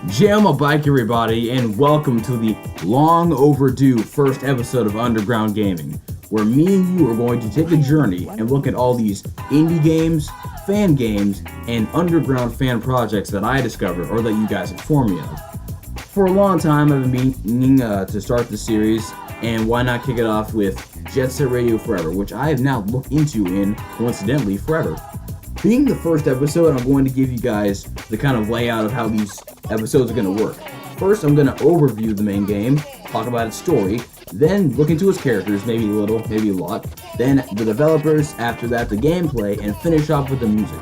Jam a bike, everybody, and welcome to the long overdue first episode of Underground Gaming, where me and you are going to take a journey and look at all these indie games, and underground fan projects that I discovered or that you guys inform me of. For a long time, I've been meaning to start the series, and why not kick it off with JetSetRadioFOREVER, which I have now looked into in, coincidentally, forever. Being the first episode, I'm going to give you guys the kind of layout of how these episodes are going to work. First, I'm going to overview the main game, talk about its story, then look into its characters, maybe a little, maybe a lot, then the developers, after that the gameplay, and finish off with the music.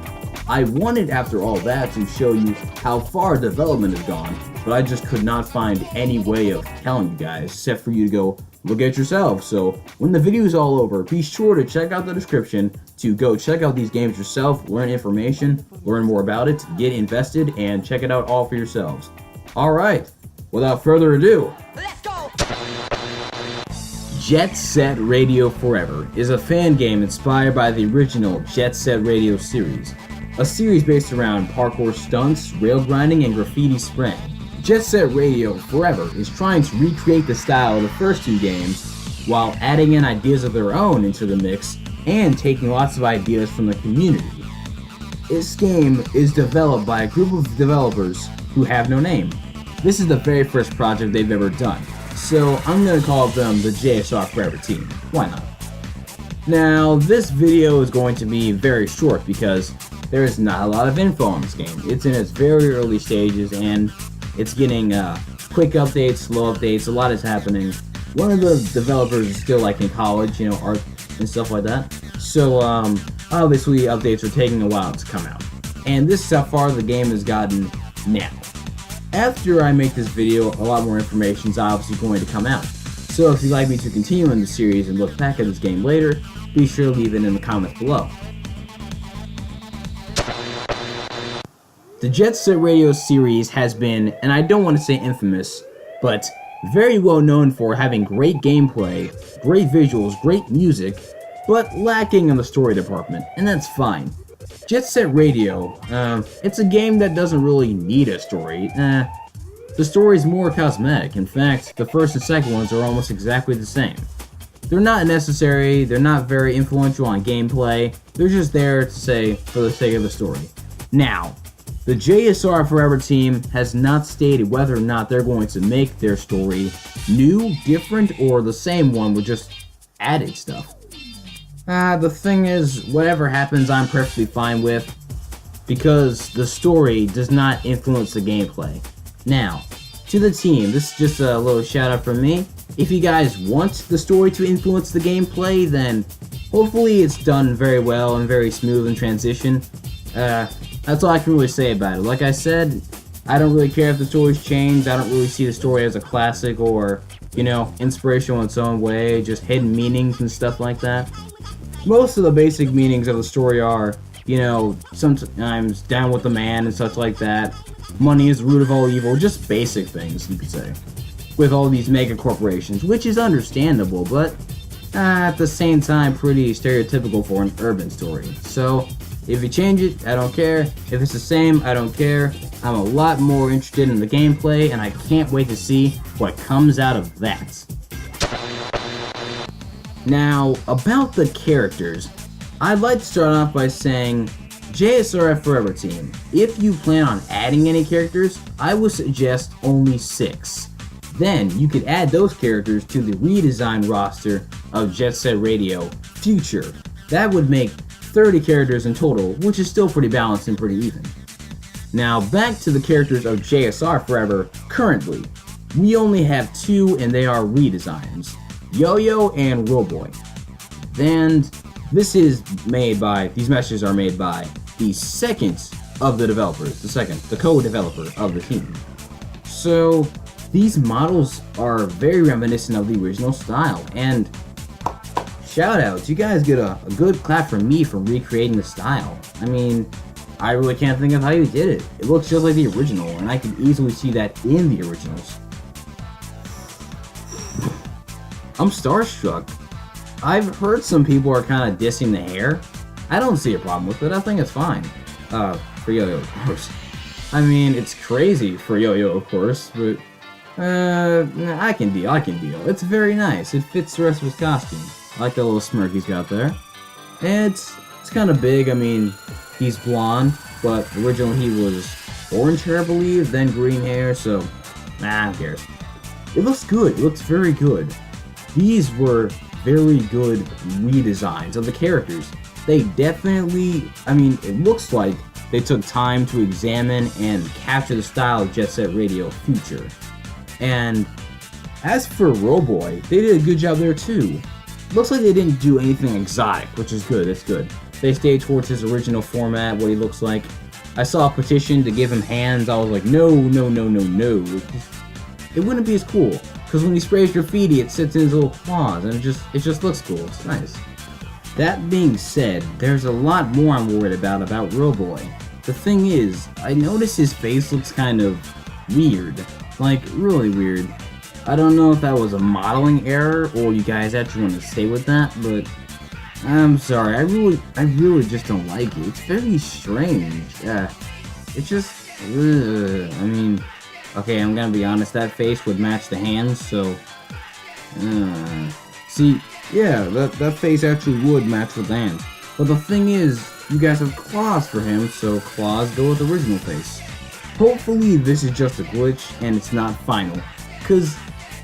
I wanted, after all that, to show you how far development has gone, but I just could not find any way of telling you guys, except for you to go look at yourself. So when the video is all over, be sure to check out the description to go check out these games yourself, learn information, learn more about it, get invested, and check it out all for yourselves. Alright, without further ado, let's go! Jet Set Radio Forever is a fan game inspired by the original Jet Set Radio series, a series based around parkour stunts, rail grinding, and graffiti spraying. Jet Set Radio Forever is trying to recreate the style of the first two games while adding in ideas of their own into the mix and taking lots of ideas from the community. This game is developed by a group of developers who have no name. This is the very first project they've ever done, so I'm going to call them the JSRFOREVER team. Why not? Now, this video is going to be very short because there is not a lot of info on this game. It's in its very early stages and it's getting quick updates, slow updates, a lot is happening. One of the developers is still like in college, art and stuff like that. So obviously updates are taking a while to come out. And this is how far the game has gotten now. After I make this video, a lot more information is obviously going to come out. So if you'd like me to continue in the series and look back at this game later, be sure to leave it in the comments below. The Jet Set Radio series has been, and I don't want to say infamous, but very well known for having great gameplay, great visuals, great music, but lacking in the story department, and that's fine. Jet Set Radio, it's a game that doesn't really need a story. The story is more cosmetic. In fact, the first and second ones are almost exactly the same. They're not necessary, they're not very influential on gameplay, they're just there to say for the sake of the story. Now, the JSRFOREVER team has not stated whether or not they're going to make their story new, different, or the same one with just added stuff. The thing is, whatever happens I'm perfectly fine with, because the story does not influence the gameplay. Now, to the team, this is just a little shout out from me. If you guys want the story to influence the gameplay, then hopefully it's done very well and very smooth in transition. That's all I can really say about it. Like I said, I don't really care if the story's changed. I don't really see the story as a classic or, inspirational in its own way, just hidden meanings and stuff like that. Most of the basic meanings of the story are, sometimes down with the man and such like that. Money is the root of all evil, just basic things, you could say. With all these mega corporations, which is understandable, but at the same time pretty stereotypical for an urban story. So, if you change it, I don't care. If it's the same, I don't care. I'm a lot more interested in the gameplay, and I can't wait to see what comes out of that. Now, about the characters, I'd like to start off by saying, JSRFOREVER team, if you plan on adding any characters, I would suggest only 6. Then, you could add those characters to the redesigned roster of Jet Set Radio Future. That would make 30 characters in total, which is still pretty balanced and pretty even. Now, back to the characters of JSRFOREVER currently. We only have 2, and they are redesigns, Yo-Yo and Roboy. And these messages are made by the second of the developers, the co-developer of the team. So, these models are very reminiscent of the original style, and shout outs, you guys get a good clap from me for recreating the style. I mean, I really can't think of how you did it. It looks just like the original, and I can easily see that in the originals. I'm starstruck. I've heard some people are kind of dissing the hair. I don't see a problem with it. I think it's fine. For Yo-Yo, of course. I mean, it's crazy for Yo-Yo, of course, but I can deal. It's very nice. It fits the rest of his costume. I like that little smirk he's got there. And it's kind of big. I mean, he's blonde, but originally he was orange hair, I believe, then green hair, so who cares? It looks good. It looks very good. These were very good redesigns of the characters. They definitely, I mean, it looks like they took time to examine and capture the style of Jet Set Radio Future. And as for Roboy, they did a good job there too. Looks like they didn't do anything exotic, which is good, that's good. They stayed towards his original format, what he looks like. I saw a petition to give him hands, I was like, no. It wouldn't be as cool, because when he sprays graffiti, it sits in his little claws, and it just looks cool, it's nice. That being said, there's a lot more I'm worried about Roboy. The thing is, I noticed his face looks kind of weird, like really weird. I don't know if that was a modeling error, or you guys actually want to stay with that, but I'm sorry, I really just don't like it. It's very strange. It's just, I mean, okay, I'm gonna be honest, that face would match the hands, so, see, yeah, that face actually would match with the hands. But the thing is, you guys have claws for him, so claws go with the original face. Hopefully this is just a glitch, and it's not final, because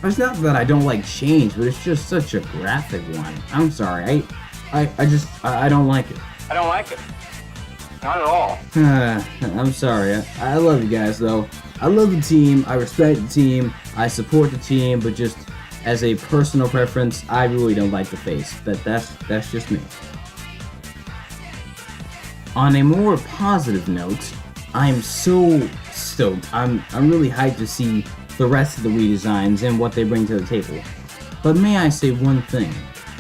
it's not that I don't like change, but it's just such a graphic one. I'm sorry, I don't like it. I don't like it. Not at all. I'm sorry. I love you guys, though. I love the team. I respect the team. I support the team, but just as a personal preference, I really don't like the face. That's just me. On a more positive note, I'm so stoked. I'm really hyped to see the rest of the redesigns and what they bring to the table. But may I say one thing?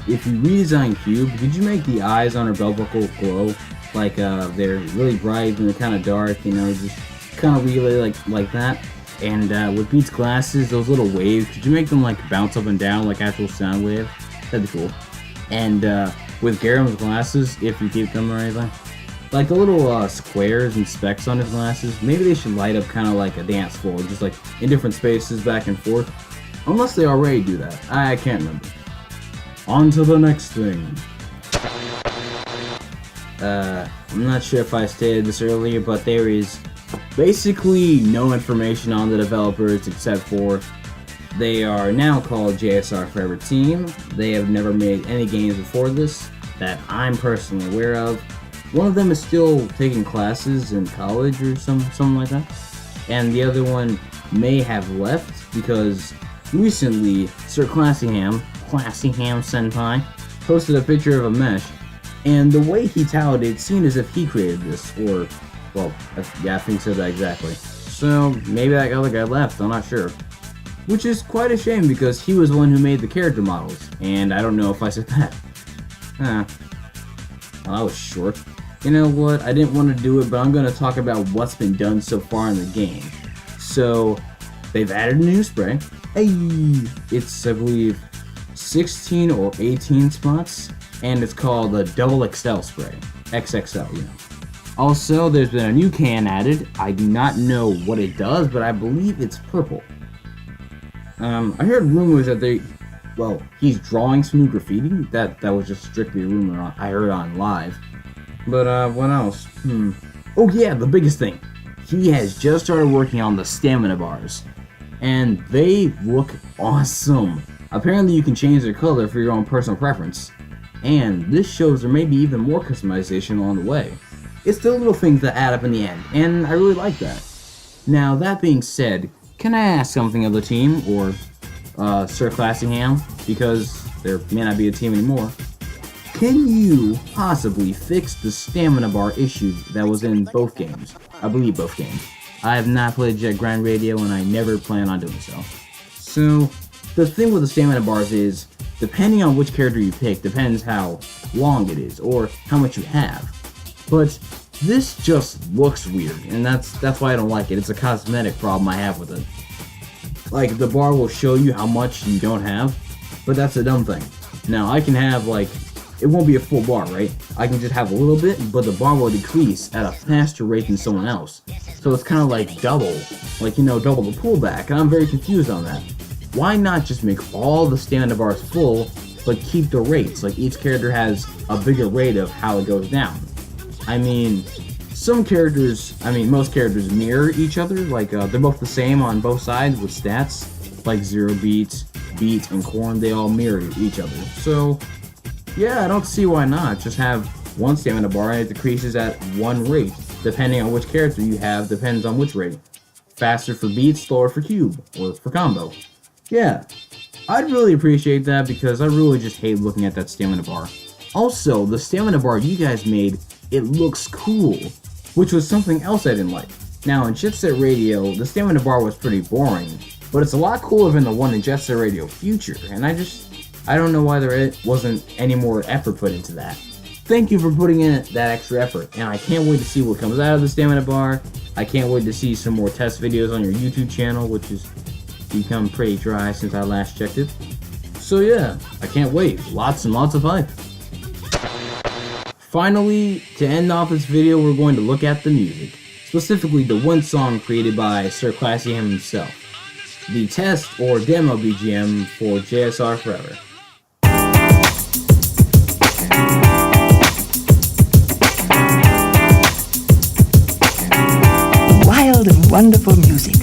If you redesign Cube, could you make the eyes on her belt buckle glow? Like they're really bright and they're kind of dark, you know, just kind of really like that. And with Beat's glasses, those little waves, could you make them like bounce up and down like actual sound wave? That'd be cool. And with Garam's glasses, if you keep them or anything, like the little squares and specks on his glasses, maybe they should light up kind of like a dance floor, just like in different spaces back and forth. Unless they already do that. I can't remember. On to the next thing. I'm not sure if I stated this earlier, but there is basically no information on the developers except for they are now called JSRFOREVER Team. They have never made any games before this that I'm personally aware of. One of them is still taking classes in college or something like that. And the other one may have left because recently Sir Classyham Senpai posted a picture of a mesh, and the way he touted it seemed as if he created this, or, well, yeah, I think so that exactly. So maybe that other guy left, I'm not sure. Which is quite a shame because he was the one who made the character models, and I don't know if I said that. Well, that was short. You know what, I didn't want to do it, but I'm going to talk about what's been done so far in the game. So, they've added a new spray. Hey, it's, I believe, 16 or 18 spots, and it's called the Double XL spray. XXL, you know. Also, there's been a new can added. I do not know what it does, but I believe it's purple. I heard rumors that he's drawing some new graffiti. That was just strictly a rumor I heard on live. But, what else? Oh yeah, the biggest thing. He has just started working on the stamina bars. And they look awesome. Apparently you can change their color for your own personal preference. And this shows there may be even more customization along the way. It's the little things that add up in the end, and I really like that. Now, that being said, can I ask something of the team, or Sir Classyham, because there may not be a team anymore. Can you possibly fix the stamina bar issue that was in both games? I believe both games. I have not played Jet Grind Radio and I never plan on doing so. So, the thing with the stamina bars is, depending on which character you pick, depends how long it is, or how much you have. But this just looks weird, and that's why I don't like it. It's a cosmetic problem I have with it. Like, the bar will show you how much you don't have, but that's a dumb thing. Now, I can have, like, it won't be a full bar, right? I can just have a little bit, but the bar will decrease at a faster rate than someone else. So it's kind of like double, like, double the pullback, and I'm very confused on that. Why not just make all the stamina bars full, but keep the rates? Like, each character has a bigger rate of how it goes down. I mean, most characters mirror each other, like, they're both the same on both sides with stats, like Zero Beat, and Corn, they all mirror each other. So, yeah, I don't see why not. Just have one stamina bar and it decreases at one rate, depending on which character you have, depends on which rate. Faster for Beat, slower for Cube, or for Combo. Yeah, I'd really appreciate that because I really just hate looking at that stamina bar. Also, the stamina bar you guys made, it looks cool, which was something else I didn't like. Now, in Jet Set Radio, the stamina bar was pretty boring, but it's a lot cooler than the one in Jet Set Radio Future, and I don't know why there wasn't any more effort put into that. Thank you for putting in that extra effort, and I can't wait to see what comes out of the stamina bar. I can't wait to see some more test videos on your YouTube channel, which has become pretty dry since I last checked it. So yeah, I can't wait. Lots and lots of hype. Finally, to end off this video, we're going to look at the music. Specifically, the one song created by Sir Classy himself. The test or demo BGM for JSR Forever. Wild and wonderful music.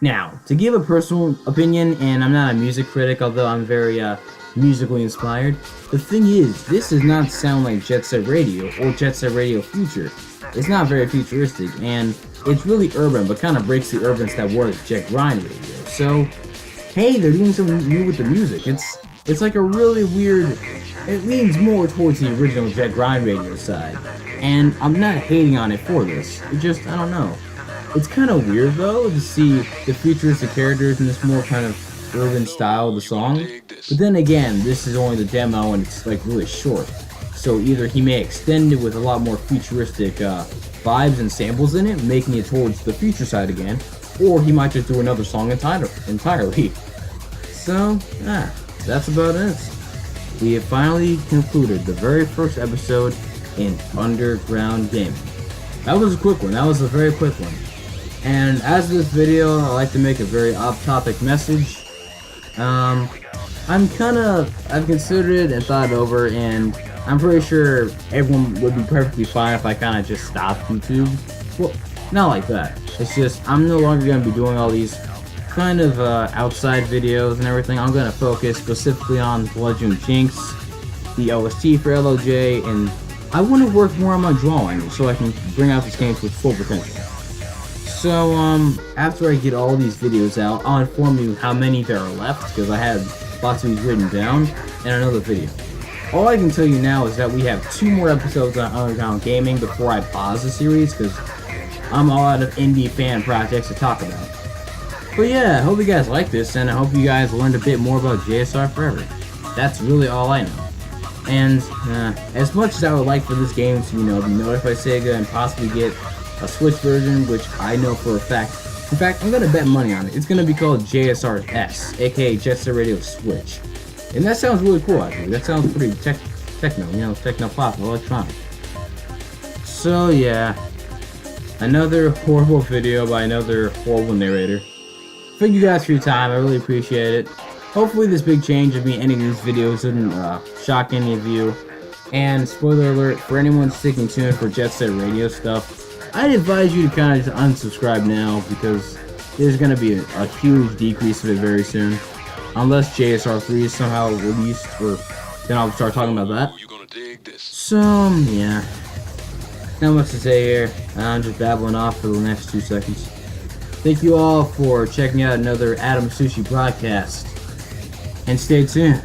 Now, to give a personal opinion, and I'm not a music critic, although I'm very musically inspired, the thing is, this does not sound like Jet Set Radio or Jet Set Radio Future. It's not very futuristic, and it's really urban, but kind of breaks the urban that was Jet Grind Radio. So, hey, they're doing something new with the music. It's like a really weird, it leans more towards the original Jet Grind Radio side, and I'm not hating on it for this. It just, I don't know. It's kind of weird though to see the futuristic characters in this more kind of urban style of the song. But then again, this is only the demo and it's like really short. So either he may extend it with a lot more futuristic vibes and samples in it, making it towards the future side again, or he might just do another song entirely. So, that's about it. We have finally concluded the very first episode in Underground Gaming. That was a quick one. That was a very quick one. And as this video, I like to make a very off-topic message. I've considered it and thought it over, and I'm pretty sure everyone would be perfectly fine if I kind of just stopped YouTube. Well, not like that. It's just, I'm no longer going to be doing all these kind of outside videos and everything. I'm going to focus specifically on Bludgeon Jinx, the OST for LOJ, and I want to work more on my drawing so I can bring out this game to its full potential. So, after I get all these videos out, I'll inform you how many there are left, because I had lots of these written down, in another video. All I can tell you now is that we have 2 more episodes on Underground Gaming before I pause the series, because I'm all out of indie fan projects to talk about. But yeah, I hope you guys like this, and I hope you guys learned a bit more about JSR Forever. That's really all I know. And, as much as I would like for this game to, be notified by Sega and possibly get a Switch version, which I know for a fact. In fact, I'm gonna bet money on it. It's gonna be called JSRS, aka Jet Set Radio Switch. And that sounds really cool, actually. That sounds pretty techno, techno-pop, electronic. So, yeah. Another horrible video by another horrible narrator. Thank you guys for your time. I really appreciate it. Hopefully this big change of me ending these videos didn't shock any of you. And spoiler alert, for anyone sticking tuned for Jet Set Radio stuff, I'd advise you to kind of unsubscribe now, because there's going to be a huge decrease of it very soon. Unless JSR3 is somehow released, or then I'll start talking about that. So, yeah. Not much to say here. I'm just babbling off for the next 2 seconds. Thank you all for checking out another Adam Sushi broadcast. And stay tuned.